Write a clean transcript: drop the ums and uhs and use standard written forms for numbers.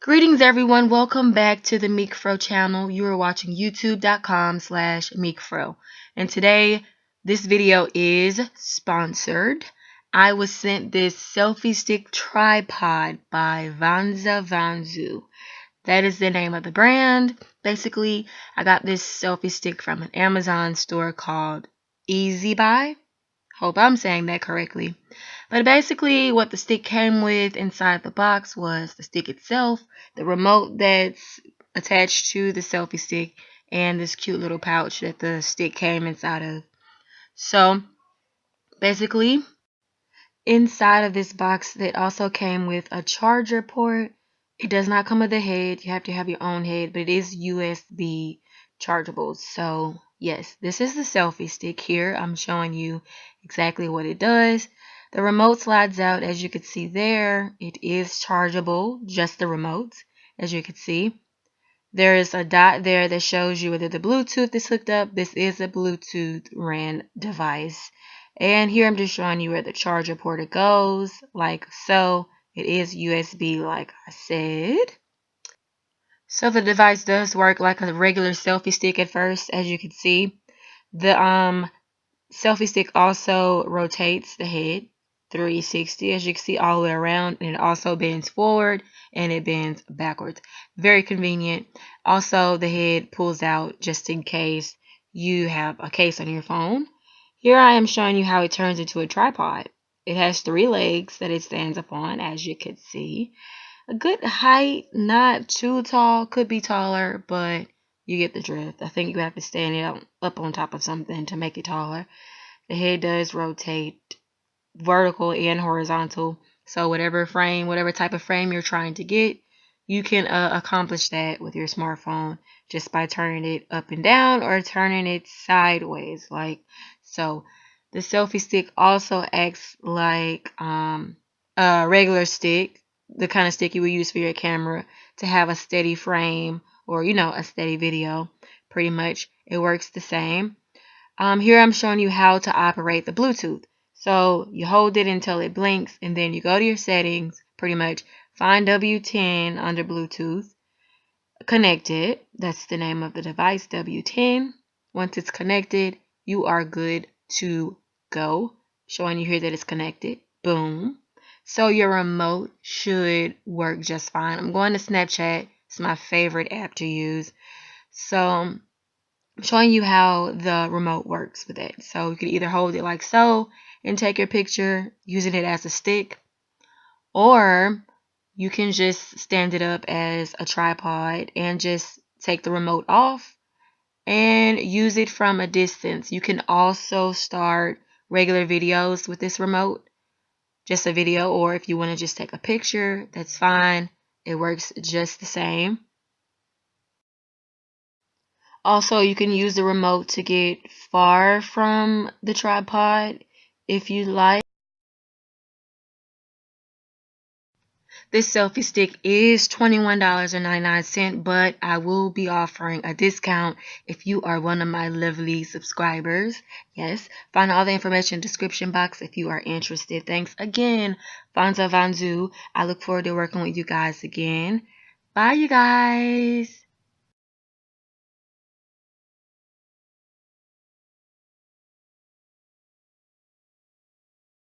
Greetings everyone, welcome back to the MeekFro channel. You are watching youtube.com/MeekFro. And today, this video is sponsored. I was sent this selfie stick tripod by Vanzavanzu. That is the name of the brand. Basically, I got this selfie stick from an Amazon store called Easy Buy. Hope I'm saying that correctly. But basically what the stick came with inside the box was the stick itself, the remote that's attached to the selfie stick, and this cute little pouch that the stick came inside of. So basically inside of this box it also came with a charger port. It does not come with a head. You have to have your own head, but it is USB chargeable. So yes, this is the selfie stick here. I'm showing you exactly what it does. The remote slides out, as you can see there. It is chargeable, just the remote, as you can see. There is a dot there that shows you whether the Bluetooth is hooked up. This is a Bluetooth RAN device. And here I'm just showing you where the charger port goes, like so. It is USB, like I said. So the device does work like a regular selfie stick at first, as you can see. The selfie stick also rotates the head 360, as you can see, all the way around, and it also bends forward and it bends backwards. Very convenient. Also, the head pulls out just in case you have a case on your phone. Here I am showing you how it turns into a tripod. It has 3 legs that it stands upon, as you can see. A good height, not too tall, could be taller, but you get the drift. I think you have to stand it up on top of something to make it taller. The head does rotate vertical and horizontal, so whatever type of frame you're trying to get, you can accomplish that with your smartphone just by turning it up and down or turning it sideways, like so. The selfie stick also acts like a regular stick, the kind of stick you would use for your camera to have a steady frame or a steady video. Pretty much it works the same. Here I'm showing you how to operate the Bluetooth. So you hold it until it blinks, and then you go to your settings, pretty much find W10 under Bluetooth, connect it. That's the name of the device, W10. Once it's connected, you are good to go. Showing you here that it's connected. Boom. So your remote should work just fine. I'm going to Snapchat. It's my favorite app to use. So I'm showing you how the remote works with it. So you can either hold it like so and take your picture using it as a stick, or you can just stand it up as a tripod and just take the remote off and use it from a distance. You can also start regular videos with this remote, just a video, or if you want to just take a picture, that's fine. It works just the same. Also, you can use the remote to get far from the tripod if you like. This selfie stick is $21.99, but I will be offering a discount if you are one of my lovely subscribers. Yes, find all the information in the description box if you are interested. Thanks again, Vanzavanzu. I look forward to working with you guys again. Bye, you guys.